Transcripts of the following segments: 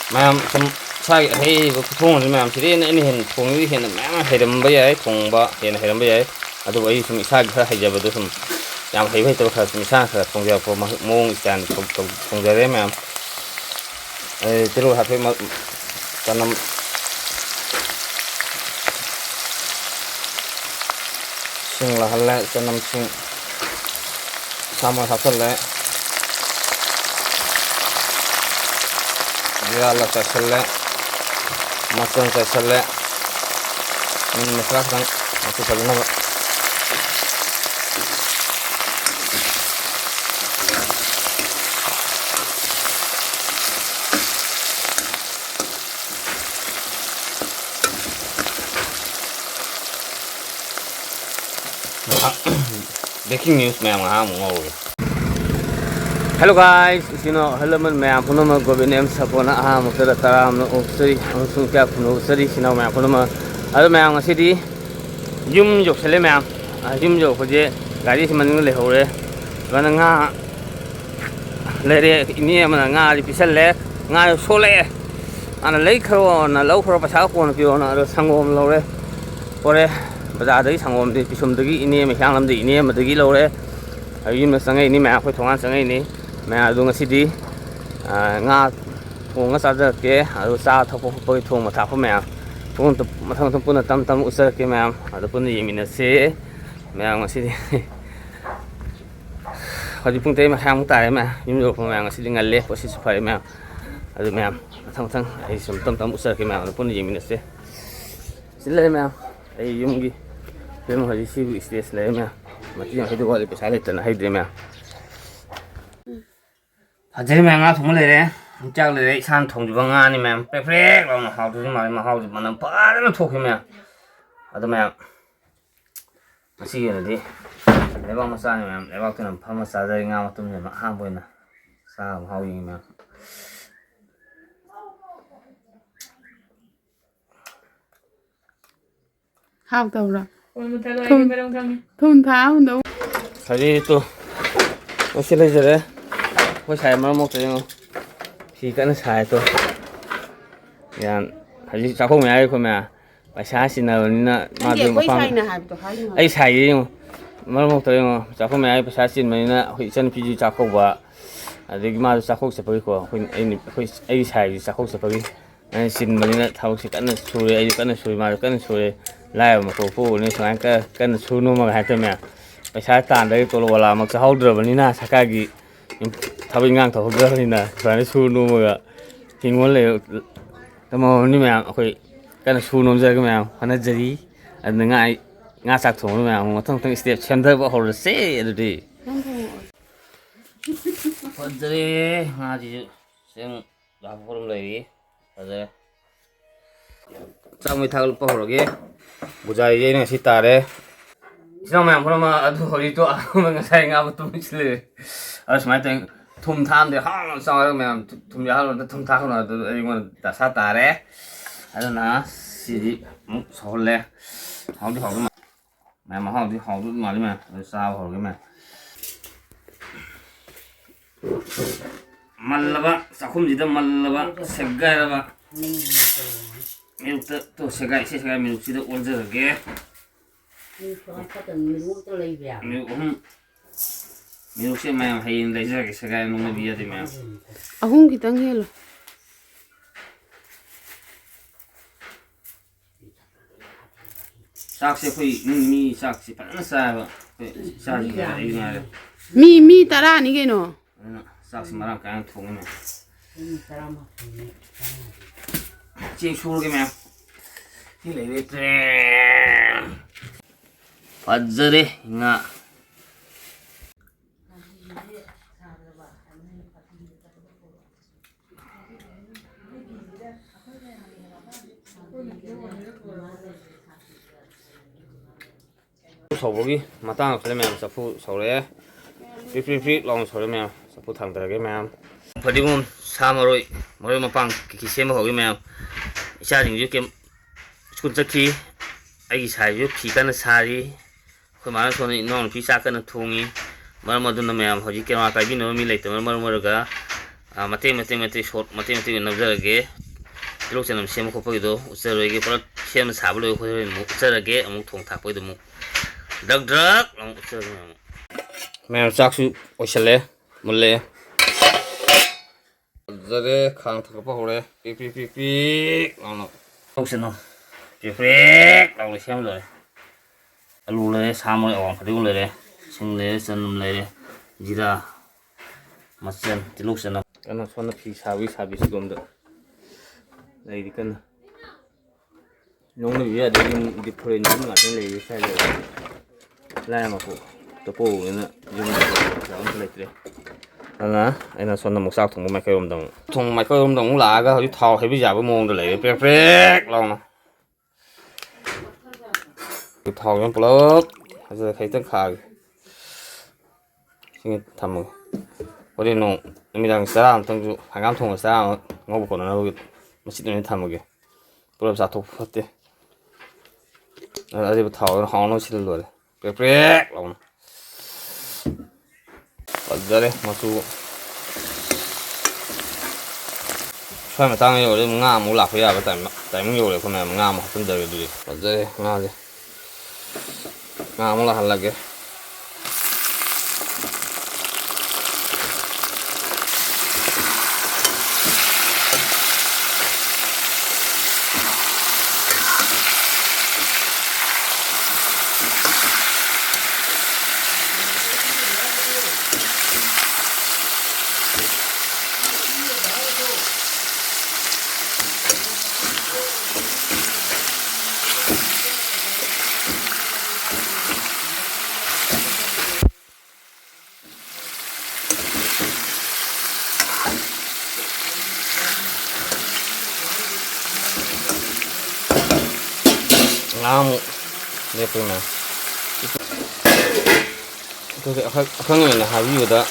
mayam sai hei thong ni mayam siri ni hen thong ni hen mayam heram ba yai thong ba hen heram ba yai adu ai sum isa ga haja ba du sum yang hei hei to kha sum isa kha thong ja ko mong stand thong ja re mayam tiru ha pe ma tanam sing la hal la tanam sing sama ha le ya la ta sele mason ta sele ini mesra kan aku sabi na breaking news mayam ha mo Hello guys, halaman mayam puno ma gobinem sapona aha mutara taram no usri amsung kya puno usri sina mayam puno ma ado mayam ngasidi yum jok sele mayam yum jok khoje gari siman le hore bana nga lere ini mana nga li pisal le nga sole ana lei khro na lo khro pasa ko na pio na ado sangom lo re pore bazar dagi sangom de pisum dagi ini me hyang lam de ini ma dagi lo re yum na sangai ini ma khoi thongan sangai ni mẹ dùng cái gì ngà thùng cái sao giờ kia ở xa thâu phơi thùng mà tháo phơi mẹ thùng tập mà thằng thằng là tâm tâm usơ kia mẹ ở tập này mình là xe mẹ cái gì họ đi phun tê mà hàng tài mẹ nhưng rồi mẹ cái gì ngàn lệ có gì phải mẹ ở mẹ thằng thằng ấy sắm tâm tâm usơ kia mẹ tập này mình là xe xin lỗi mẹ ấy dùng gì cái mà họ đi siêu stress lấy mẹ mà chỉ hay được gọi là cái sai lệch là hay đấy mẹ Jadi memang semua lere, cak lere san thong juga ngani memang perfect lah mahal tu mahal mana pada tu memang, ada memang masih ada di, lewat masa ni memang lewat tu nampak masa dari ngam tu memang hamil na, sah mahal ini memang. Hao tàu rồi. Thun tháo đâu. Jadi tu, masih lagi je. Tôi xài mà một cái thì cái nó xài tôi, ya, hay sao không mẹ không mẹ, bà xã xin nào nè, mà đừng có phăng, ấy xài gì mà một cái sao không mẹ bà xã xin mà nè, hồi chân phi sao không vợ, thì mà sao không sẽ phải của, hồi ấy xài sao không sẽ phải, xin mà nè thâu sẽ cái nó xuôi, ấy cái nó xuôi mà cái nó xuôi, lại mà phụ nên sang cái nó xuôi nó mà hai thôi mẹ, bà xã tàn đấy tôi là mà cái hậu được mà nè, sao cái gì thằng ngang thằng gỡ này nè, phải nó xu nôm rồi, thì muốn lấy, cái màu như mèo, cái nó xu nôm ra cái mèo, nó dày, anh ngại ngã sạc thùng mèo, mà thằng step chân thôi bảo hồi xe rồi đi, hồi dày, ngã gì, xem làm phô lấy đi, hồi dày, trong mấy thằng bảo hồi cái, bây giờ cái này xịt tạt đấy, xong mèo phô mà ăn hồi đi toa, mình sai ngã một tụi mình ở ngoài đây thùng tham thì hong sao đó mẹ thùng giá rồi thùng tham là ấy mà đã sát tà đấy, đó là gì một số lẻ hong đi hong mà hong đi hong mà đi mà sao hong cái mà là ba sao không gì đâu mà là ba sạch gai là ba mình tự sạch gai mình chỉ được ôn giờ cái mình cũng mình sẽ mang hay lấy ra cái sợi gai nó mới bia thì mẹ. Không kita ngel. Sak sẽ phải mi sak sẽ phải nó sai vậy, sai gì cái này. Mi tara ni cái nó. Sak sẽ mà cái thùng này. Chị xua cái mẹ. Đi lấy đi. Phát giờ đi ngạ. ꯁꯧꯕꯒꯤ ꯃꯇꯥꯡ ꯌꯧꯁꯜꯂꯦ ꯃꯌꯥꯝ ꯆꯐꯨ ꯁꯧꯔꯛꯑꯦ ꯄ꯭ꯔꯤꯛ ꯂꯥꯎꯅ ꯁꯧꯔꯦ ꯃꯌꯥꯝ ꯆꯐꯨ ꯊꯥꯡꯊꯔꯒꯦ ꯃꯌꯥꯝ ꯐꯗꯤꯒꯣꯝ ꯁꯥ ꯃꯔꯣꯏ ꯃꯄꯥꯡ ꯀꯩꯀꯩ ꯁꯦꯝꯕ ꯍꯧꯒꯦ ꯃꯌꯥꯝ ꯏꯆꯥꯁꯤꯡꯁꯨ ꯁ꯭ꯀꯨꯜ ꯆꯠꯈꯤ ꯑꯩꯒꯤ ꯁꯥꯏꯁꯨ ꯐꯤ ꯀꯟꯅ ꯁꯥꯔꯤ ꯑꯩꯈꯣꯏ ꯃꯥꯅ ꯁꯣꯝꯗ ꯏꯅꯥꯎꯅꯨꯄꯤ ꯆꯥꯛ ꯀꯟꯅ ꯊꯣꯡꯉꯤ ꯃꯔꯝ ꯑꯗꯨꯅ ꯃꯌꯥꯝ ꯍꯧꯖꯤꯛ ꯀꯦꯃꯦꯔꯥ ꯄꯥꯏꯕꯤꯅꯕ ꯃꯤ ꯂꯩꯇꯕꯅ ꯃꯔꯝ ꯑꯣꯏꯔꯒ ꯃꯇꯦꯛ ꯁꯣꯠ ꯃꯇꯦꯛ ꯑꯣꯏꯅ ꯅꯝꯖꯔꯒꯦ ꯇꯤꯜꯍꯧ ꯆꯅꯝ ꯁꯦꯝꯕ ꯈꯣꯠꯄꯒꯤꯗꯣ ꯎꯠꯆꯔꯣꯏꯒꯦ ꯄꯨꯂꯞ ꯁꯦꯝꯕ ꯁꯥꯕ ꯂꯣꯏꯕ ꯑꯩꯈꯣꯏ ꯍꯣꯔꯦꯟ ꯑꯃꯨꯛ ꯎꯠꯆꯔꯒꯦ ꯑꯃꯨꯛ ꯊꯣꯡ ꯊꯥꯛꯄꯩꯗꯣ ꯑꯃꯨꯛ ꯗꯛ ꯑꯃꯨꯛ ꯎꯠꯆꯔꯒꯦ ꯃꯌꯥꯝ ꯆꯥꯛꯁꯨ ꯑꯣꯏꯁꯜꯂꯦ ꯃꯨꯜꯂꯦ ꯐꯖꯔꯦ ꯈꯥꯡ ꯊꯥꯡꯒꯠꯄ ꯍꯧꯔꯦ ꯄꯤꯛ ꯂꯥꯎꯅ ꯇꯧꯁꯤꯅꯣ ꯄ꯭ꯔꯦꯛ ꯂꯥꯎꯅ ꯁꯦꯝ ꯂꯣꯏꯔꯦ ꯑꯂꯨ ꯂꯩꯔꯦ ꯁꯥ ꯃꯔꯣꯏ ꯑꯋꯥꯡ ꯐꯗꯤꯒꯣꯝ ꯂꯩꯔꯦ ꯁꯤꯡ ꯂꯩꯔꯦ ꯆꯅꯝ ꯂꯩꯔꯦ ꯖꯤꯔꯥ ꯃꯆꯜ ꯇꯤꯜꯍꯧ ꯆꯅꯝ ꯀꯟꯅ ꯁꯣꯝꯗ ꯐꯤ ꯁꯥꯕꯤ ꯁꯤꯒꯣꯝꯗ ꯂꯩꯔꯤ ꯀꯟꯅ ꯅꯣꯡꯅꯕꯤ ꯌꯥꯗꯦ ꯌꯨꯝꯗꯤ ꯐꯣꯔꯦꯟ ꯌꯨꯝ ꯉꯥꯛꯇꯪ ꯂꯩꯔꯤ ꯁ꯭ꯋꯥꯏꯗ ꯂꯥꯏꯔ ꯃꯄꯣꯛ ꯇꯣꯄꯣꯛꯎꯕꯅꯤꯅ ꯌꯨꯝꯗ ꯑꯝꯇ ꯂꯩꯇ꯭ꯔꯦ ꯑꯗꯨꯅ ꯑꯩꯅ ꯁꯣꯝꯗ ꯑꯃꯨꯛ ꯆꯥꯛ ꯊꯣꯡꯕ ꯃꯥꯏꯀꯩꯔꯣꯝꯗ ꯑꯃꯨꯛ ꯂꯥꯛꯑꯒ ꯍꯧꯖꯤꯛ ꯊꯥꯎ ꯍꯩꯕ ꯌꯥꯕ ꯃꯑꯣꯡꯗ ꯂꯩꯔꯦ ꯄ꯭ꯔꯦꯛ ꯂꯥꯎꯅ ꯊꯥꯎꯁꯦ ꯄꯨꯂꯞ ꯐꯖꯅ ꯈꯖꯤꯛꯇꯪ ꯈꯥꯒꯦ ꯁꯤꯡ ꯊꯝꯃꯒꯦ ꯍꯣꯔꯦꯟ ꯅꯨꯃꯤꯗꯥꯡ ꯆꯔꯥ ꯑꯃꯇꯪꯁꯨ ꯍꯪꯒꯥꯝ ꯊꯣꯡꯕ ꯆꯔꯥ ꯑꯃ ꯉꯧꯕ ꯈꯣꯠꯅꯅꯕꯒꯤ ꯃꯆꯤꯠ ꯑꯣꯏꯅ ꯊꯝꯃꯒꯦ ꯄꯨꯂꯞ ꯆꯥꯊꯣꯛꯄ ꯐꯠꯇꯦ ꯑꯔꯩꯕ ꯊꯥꯎ ꯍꯥꯎꯅꯕ ꯁꯤꯜ ꯂꯣꯏꯔꯦ ꯄ꯭ꯔꯦꯛ ꯂꯥꯎꯅ ꯐꯖꯔꯦ ꯃꯆꯨ ꯁ꯭ꯋꯥꯏ ꯃꯇꯥꯡ ꯌꯧꯔꯦ ꯉꯥ ꯑꯃꯨꯛ ꯂꯥꯛꯄ ꯌꯥꯕ ꯇꯥꯏꯃꯤꯡ ꯌꯧꯔꯦ ꯑꯩꯈꯣꯏ ꯃꯌꯥꯝ ꯉꯥ ꯑꯃꯨꯛ ꯍꯥꯞꯆꯤꯟꯖꯔꯦ ꯑꯗꯨꯗꯤ ꯐꯖꯔꯦ ꯉꯥꯁꯦ ꯉꯥ ꯑꯃꯨꯛ ꯂꯥꯛꯍꯜꯂꯒꯦ ꯉꯥꯃꯨꯛ ꯂꯦꯞꯄꯒ ꯃꯌꯥꯝ ꯑꯗꯨꯒ ꯑꯈꯪ ꯑꯣꯏꯅ ꯍꯥꯏꯕꯤꯕꯗ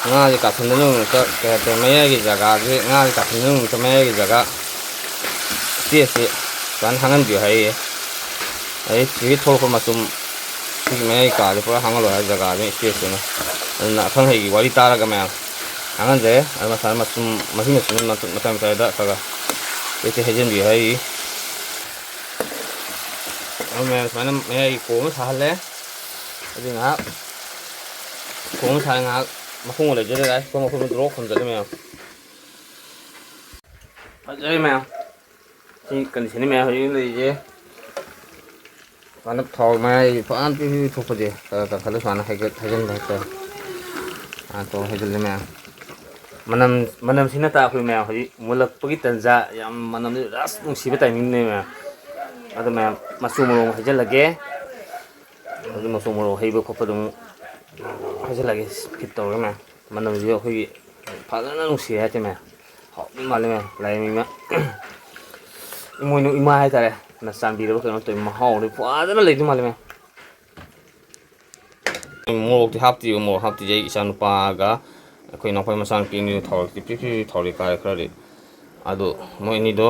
ꯉꯥꯁꯦ ꯀꯥꯞꯁꯤꯟꯗꯅꯕꯒꯤꯗꯃꯛꯇ ꯀꯩ ꯍꯥꯏꯇꯥꯔꯦ ꯃꯌꯥꯏꯒꯤ ꯖꯒꯥꯁꯦ ꯉꯥꯁꯦ ꯀꯥꯞꯁꯤꯟꯗꯅꯕꯒꯤꯗꯃꯛꯇ ꯃꯌꯥꯏꯒꯤ ꯖꯒꯥ ꯏꯁꯄꯦꯁꯁꯦ ꯁꯨꯃꯥꯏꯅ ꯍꯥꯡꯍꯟꯕꯤꯌꯨ ꯍꯥꯏꯌꯦ ꯑꯗꯩ ꯁꯤꯒꯤ ꯊꯣꯛꯂꯛꯄ ꯃꯇꯨꯡ ꯁꯤꯒꯤ ꯃꯌꯥꯏ ꯀꯥꯁꯦ ꯄꯨꯔꯥ ꯍꯥꯡꯍꯜꯂꯣ ꯍꯥꯏ ꯖꯒꯥꯁꯦ ꯏꯁꯄꯦꯁꯇꯨꯅ ꯑꯗꯨꯅ ꯑꯈꯪ ꯑꯍꯩꯒꯤ ꯋꯥꯔꯤ ꯇꯥꯔꯒ ꯃꯌꯥꯝ ꯍꯥꯡꯍꯟꯖꯔꯦ ꯑꯗꯨ ꯃꯁꯥ ꯃꯁꯤ ꯃꯇꯥꯏ ꯃꯇꯥꯏꯗ ꯈꯔ ꯇꯦꯛ ꯍꯩꯖꯤꯟꯕꯤꯌꯨ ꯍꯥꯏꯔꯤ ꯃꯌꯥꯝ ꯁꯨꯃꯥꯏꯅ ꯃꯌꯥꯏꯒꯤ ꯀꯣ ꯑꯃ ꯁꯥꯍꯜꯂꯦ ꯑꯗꯨ ꯉꯥꯏꯍꯥꯛ ꯀꯣ ꯑꯃ ꯁꯥꯍꯜꯂꯦ ꯉꯥꯏꯍꯥꯛ ꯃꯈꯣꯡ ꯂꯩꯖꯔꯦ ꯔꯥꯏꯁ ꯀꯨꯀꯔ ꯃꯈꯣꯡꯗ ꯗ꯭ꯔꯣꯞ ꯊꯝꯖꯜꯂꯦ ꯃꯌꯥꯝ ꯐꯖꯔꯦ ꯃꯌꯥꯝ ꯁꯤ ꯀꯟꯗꯤꯁꯟꯅꯤ ꯃꯌꯥꯝ ꯍꯧꯖꯤꯛ ꯂꯩꯔꯤꯁꯦ ꯁꯨꯃꯥꯏꯅ ꯊꯥꯎ ꯃꯌꯥꯏ ꯐꯖꯅ ꯄꯤꯄꯤ ꯊꯣꯛꯄꯁꯦ ꯈꯔ ꯀꯟꯈꯠꯂ ꯁꯨꯃꯥꯏꯅ ꯍꯩꯖꯤꯟꯕ ꯍꯥꯏꯇꯥꯔꯦ ꯇꯧꯔ ꯍꯩꯖꯤꯜꯂꯦ ꯃꯌꯥꯝ ꯃꯅꯝꯁꯤꯅ ꯇꯥꯛꯄꯤ ꯃꯌꯥꯝ ꯍꯧꯖꯤꯛ ꯃꯨꯜꯂꯛꯄꯒꯤ ꯇꯟꯖꯥ ꯌꯥꯝ ꯃꯅꯝꯁꯤ ꯔꯁ ꯅꯨꯡꯁꯤꯕ ꯇꯥꯏꯃꯤꯡꯅꯦ ꯃꯌꯥꯝ ꯑꯗꯨ ꯃꯌꯥꯝ ꯃꯆꯨ ꯃꯣꯔꯣꯛ ꯍꯩꯖꯤꯜꯂꯒꯦ ꯍꯧꯖꯤꯛ ꯃꯆꯨ ꯃꯣꯔꯣꯛ ꯍꯩꯕ ꯈꯣꯠꯄꯗꯣ ꯑꯃꯨꯛ ꯍꯩꯖꯤꯜꯂꯒꯦ ꯐꯤꯠ ꯇꯧꯔꯒ ꯃꯌꯥꯝ ꯃꯅꯝꯁꯤ ꯑꯩꯈꯣꯏꯒꯤ ꯐꯖꯅ ꯅꯨꯡꯁꯤꯔꯦ ꯍꯥꯏꯇꯥꯔꯦ ꯃꯌꯥꯝ ꯍꯥꯎꯗꯤ ꯃꯥꯜꯂꯦ ꯃꯌꯥꯝ ꯂꯥꯏꯃ ꯏꯃꯣꯏꯅꯨ ꯏꯃꯥ ꯍꯥꯏꯇꯥꯔꯦ ꯅ ꯆꯥꯟꯕꯤꯔꯕ ꯀꯩꯅꯣ ꯇꯧꯋꯤ ꯃꯍꯥꯎꯗꯤ ꯐꯖꯅ ꯂꯩꯗꯧ ꯃꯥꯜꯂꯦ ꯃꯌꯥꯝ ꯃꯣꯔꯣꯛꯇꯤ ꯍꯥꯞꯇ꯭ꯔꯤꯕ ꯃꯣꯔꯣꯛ ꯍꯥꯞꯇ꯭ꯔꯤꯁꯦ ꯑꯩ ꯏꯆꯥ ꯅꯨꯄꯥꯒ ꯑꯩꯈꯣꯏ ꯅꯥꯎꯄꯥ ꯃꯆꯥꯅꯨꯄꯤ ꯑꯅꯤꯗꯣ ꯊꯥꯎꯔꯛꯇꯤ ꯄꯤꯄꯤ ꯊꯥꯎꯔꯦꯛ ꯀꯥꯔꯦ ꯈꯔꯗꯤ ꯑꯗꯣ ꯃꯣꯏ ꯑꯅꯤꯗꯣ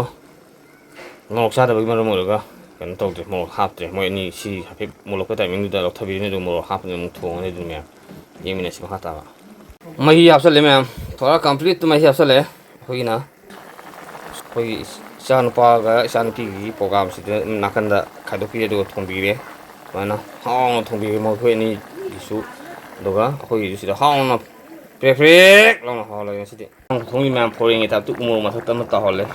ꯃꯣꯔꯣꯛ ꯆꯥꯗꯕꯒꯤ ꯃꯔꯝ ꯑꯣꯏꯔꯒ ꯀꯩꯅꯣ ꯇꯧꯗ꯭ꯔꯦ ꯃꯣꯔꯣꯛ ꯍꯥꯞꯇ꯭ꯔꯦ ꯃꯣꯏ ꯑꯅꯤ ꯁꯤ ꯍꯥꯏꯐꯦꯠ ꯃꯨꯜꯂꯛꯄ ꯇꯥꯏꯃꯤꯡꯗꯨꯗ ꯂꯧꯊꯕꯤꯔꯅꯤ ꯑꯗꯨꯒ ꯃꯣꯔꯣꯛ ꯍꯥꯞꯄꯅꯤ ꯑꯃꯨꯛ ꯊꯣꯡꯉꯅꯤ ꯑꯗꯨ ꯃꯌꯥꯝ ꯌꯦꯡꯃꯤꯟꯅꯁꯤ ꯃꯈꯥ ꯇꯥꯕ ꯃꯍꯤ ꯍꯥꯞꯆꯤꯜꯂꯦ ꯃꯌꯥꯝ ꯊꯣꯔꯥ ꯀꯝꯄ꯭ꯂꯤꯠꯇꯨ ꯃꯍꯤ ꯍꯥꯞꯆꯤꯜꯂꯦ ꯑꯩꯈꯣꯏꯒꯤꯅ ꯑꯩꯈꯣꯏꯒꯤ ꯏꯆꯥꯅꯨꯄꯥꯒ ꯏꯆꯥꯅꯨꯄꯤꯒꯤ ꯄ꯭ꯔꯣꯒꯥꯝꯁꯤꯗ ꯅꯥꯀꯟꯗ ꯈꯥꯏꯗꯣꯛꯄꯤꯔꯦ ꯑꯗꯨꯒ ꯊꯣꯡꯕꯤꯔꯦ ꯁꯨꯃꯥꯏꯅ ꯍꯥꯎꯅ ꯊꯣꯡꯕꯤꯔꯦ ꯃꯈꯣꯏ ꯑꯅꯤꯒꯤꯁꯨ ꯑꯗꯨꯒ ꯑꯩꯈꯣꯏꯒꯤꯁꯨ ꯁꯤꯗ ꯍꯥꯎꯅ ꯄ꯭ꯔꯦꯛ ꯂꯥꯎꯅ ꯍꯥꯎꯍꯜꯂꯒꯦ ꯉꯁꯤꯗꯤ ꯊꯣꯡꯒꯤ ꯃꯌꯥꯝ ꯐꯣꯔꯦꯡꯒꯤ ꯇꯥꯏꯞꯇ ꯎꯃꯣꯔꯣꯛ ꯃꯊꯛꯇ ꯑꯃ ꯇꯥꯎꯍꯜꯂꯦ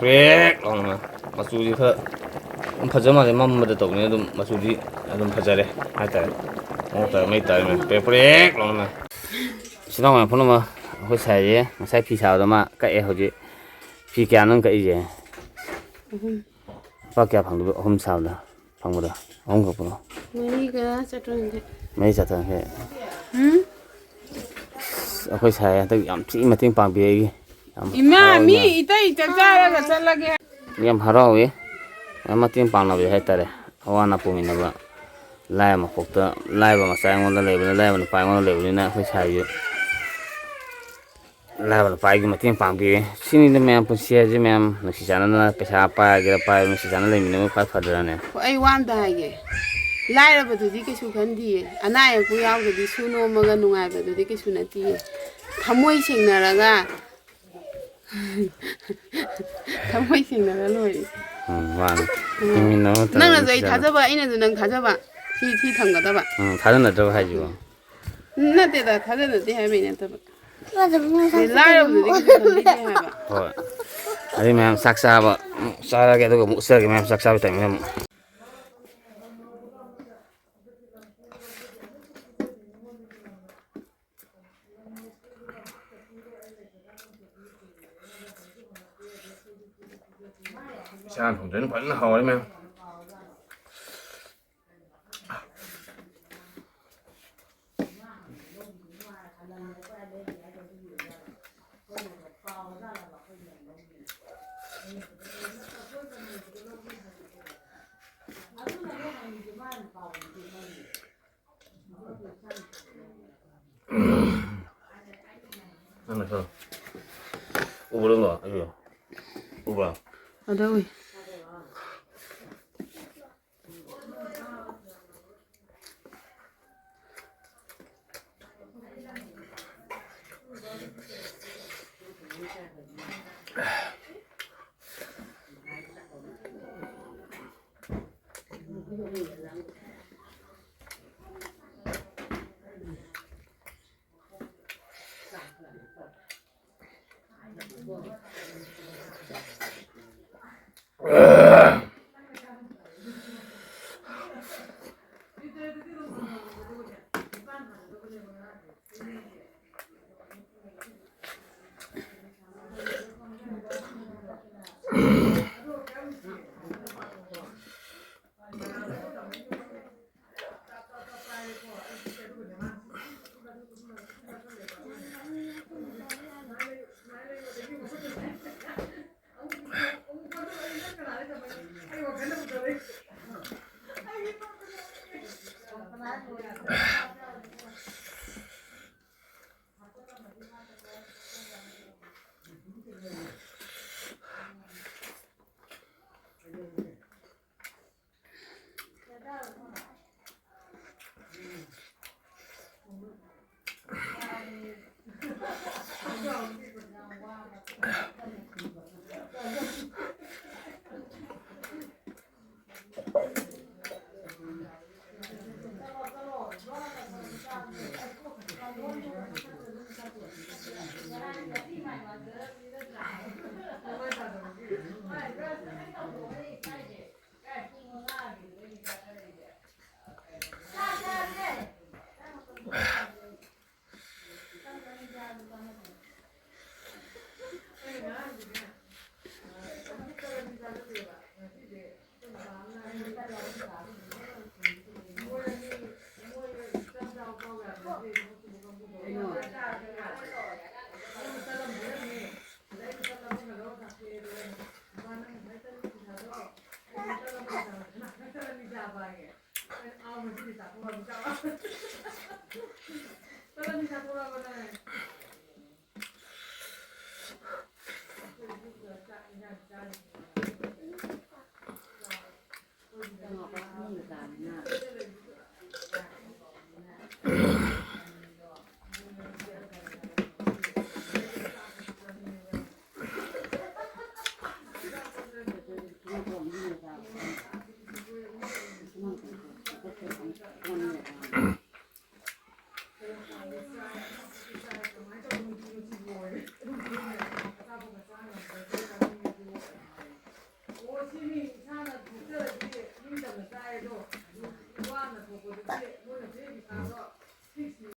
ꯄ꯭ꯔꯦꯛ ꯂꯥꯎꯅ ꯃꯆꯨꯁꯤ ꯈꯔ ꯑꯗꯨꯝ ꯐꯖ ꯃꯥꯜꯂꯦ ꯃꯝꯕꯗ ꯇꯧꯕꯅꯤꯅ ꯑꯗꯨꯝ ꯃꯆꯨꯗꯤ ꯑꯗꯨꯝ ꯐꯖꯔꯦ ꯍꯥꯏꯇꯥꯔꯦ ꯃꯑꯣꯡ ꯇꯥꯔꯦ ꯃꯩ ꯇꯥꯔꯦ ꯃꯌꯥꯝ ꯄ꯭ꯔꯦꯛ ꯂꯥꯎꯅ ꯏꯆꯤꯜ ꯏꯅꯥꯎ ꯃꯌꯥꯝ ꯄꯨꯝꯅꯃꯛ ꯑꯩꯈꯣꯏ ꯁꯥꯏꯁꯦ ꯉꯁꯥꯏ ꯐꯤ ꯁꯥꯕꯗ ꯃꯥ ꯀꯛꯑꯦ ꯍꯧꯖꯤꯛ ꯐꯤ ꯀꯌꯥꯅꯣ ꯀꯛꯏꯁꯦ ꯂꯨꯄꯥ ꯀꯌꯥ ꯐꯪꯗꯣꯏꯕ ꯑꯍꯨꯝ ꯁꯥꯕꯗ ꯐꯪꯕꯗ ꯑꯍꯨꯝ ꯀꯛꯄꯗꯣ ꯃꯔꯤ ꯆꯥꯇ꯭ꯔꯨꯛ ꯑꯩꯈꯣꯏ ꯁꯥꯏ ꯍꯟꯗꯛ ꯌꯥꯝ ꯊꯤꯅ ꯃꯇꯦꯡ ꯄꯥꯡꯕꯤ ꯑꯩꯒꯤ ꯌꯥꯝ ꯏꯃꯥ ꯃꯤ ꯍꯔꯥꯎꯏ ꯏꯇꯩ ꯆꯥꯛ ꯆꯥꯔꯒ ꯆꯠꯂꯒꯦ ꯌꯥꯝ ꯍꯔꯥꯎꯏ ꯌꯥꯝ ꯃꯇꯦꯡ ꯄꯥꯡꯅꯕꯤ ꯍꯥꯏꯇꯥꯔꯦ ꯑꯋꯥ ꯑꯅꯥ ꯄꯨꯃꯤꯟꯅꯕ ꯂꯥꯏꯕ ꯃꯄꯣꯛꯇ ꯂꯥꯏꯕ ꯃꯆꯥ ꯑꯩꯉꯣꯟꯗ ꯂꯩꯕꯅꯤꯅ ꯂꯥꯏꯕ ꯅꯨꯄꯥ ꯑꯩꯉꯣꯟꯗ ꯂꯩꯕꯅꯤꯅ ꯑꯩꯈꯣꯏ ꯁꯥꯏꯁꯨ ꯂꯥꯏꯕ ꯅꯨꯄꯥꯒꯤ ꯃꯇꯦꯡ ꯄꯥꯡꯕꯤꯌꯦ ꯁꯤꯅꯤꯗ ꯃꯌꯥꯝ ꯄꯨꯟꯁꯤ ꯍꯥꯏꯁꯦ ꯃꯌꯥꯝ ꯅꯨꯡꯁꯤ ꯆꯥꯟꯅꯅ ꯄꯩꯁꯥ ꯄꯥꯏꯒꯦꯔꯥ ꯄꯥꯏꯔ ꯅꯨꯡꯁꯤ ꯆꯥꯟꯅ ꯂꯩꯃꯤꯟꯅꯕ ꯈ꯭ꯋꯥꯏ ꯐꯗ꯭ꯔꯅꯦ. ꯑꯩ ꯋꯥ ꯑꯝꯇ ꯍꯥꯏꯒꯦ ꯂꯥꯏꯔꯕꯗꯨꯗꯤ ꯀꯩꯁꯨ ꯈꯟꯗꯤꯌꯦ ꯑꯅꯥ ꯑꯌꯦꯛꯄꯨ ꯌꯥꯎꯗ꯭ꯔꯗꯤ ꯁꯨ ꯅꯣꯝꯃꯒ ꯅꯨꯡꯉꯥꯏꯕꯗꯨꯗꯤ ꯀꯩꯁꯨ ꯅꯠꯇꯤꯌꯦ ꯊꯃꯣꯏ ꯁꯦꯡꯅꯔꯒ ꯊꯃꯣꯏ ꯁꯦꯡꯅꯔ ꯂꯣꯏꯔꯦ. ꯃꯥꯅꯤ ꯍꯤꯡꯃꯤꯟꯅꯕ ꯃꯇꯝꯗ ꯅꯪꯅꯁꯨ ꯅꯨꯡꯁꯤ ꯑꯩ ꯆꯥꯟꯅ ꯊꯥꯖꯕ ꯑꯩꯅꯁꯨ ꯅꯪ ꯊꯥꯖꯕ ꯁꯤ ꯊꯝꯒꯗꯕ. ꯊꯥꯖꯅꯗ꯭ꯔꯕ ꯍꯥꯏꯁꯤꯕꯣ. ꯅꯠꯇꯦꯗ ꯊꯥꯖꯅꯗꯦ ꯍꯥꯏꯕꯩ ꯅꯠꯇꯕ ꯂꯥꯏꯔꯕꯗꯨꯗꯤ ꯀꯩꯁꯨ ꯈꯟꯕꯤꯗꯦ ꯍꯥꯏꯕ. ꯍꯣꯏ ꯑꯗꯩ ꯃꯌꯥꯝ ꯆꯥꯛ ꯆꯥꯕ ꯆꯥꯔꯒꯦ ꯑꯗꯨꯒ ꯑꯃꯨꯛ ꯎꯠꯆꯔꯒꯦ ꯃꯌꯥꯝ ꯆꯥꯛ ꯆꯥꯕ ꯇꯥꯏꯃꯤꯡ ꯑꯃꯨꯛ. ꯏꯁꯥꯅ ꯊꯣꯡꯖꯅ ꯐꯖꯅ ꯍꯥꯎꯔꯦ ꯃꯌꯥꯝ. Ano to? Ubro mo, ayo. Ubro. Ada ui.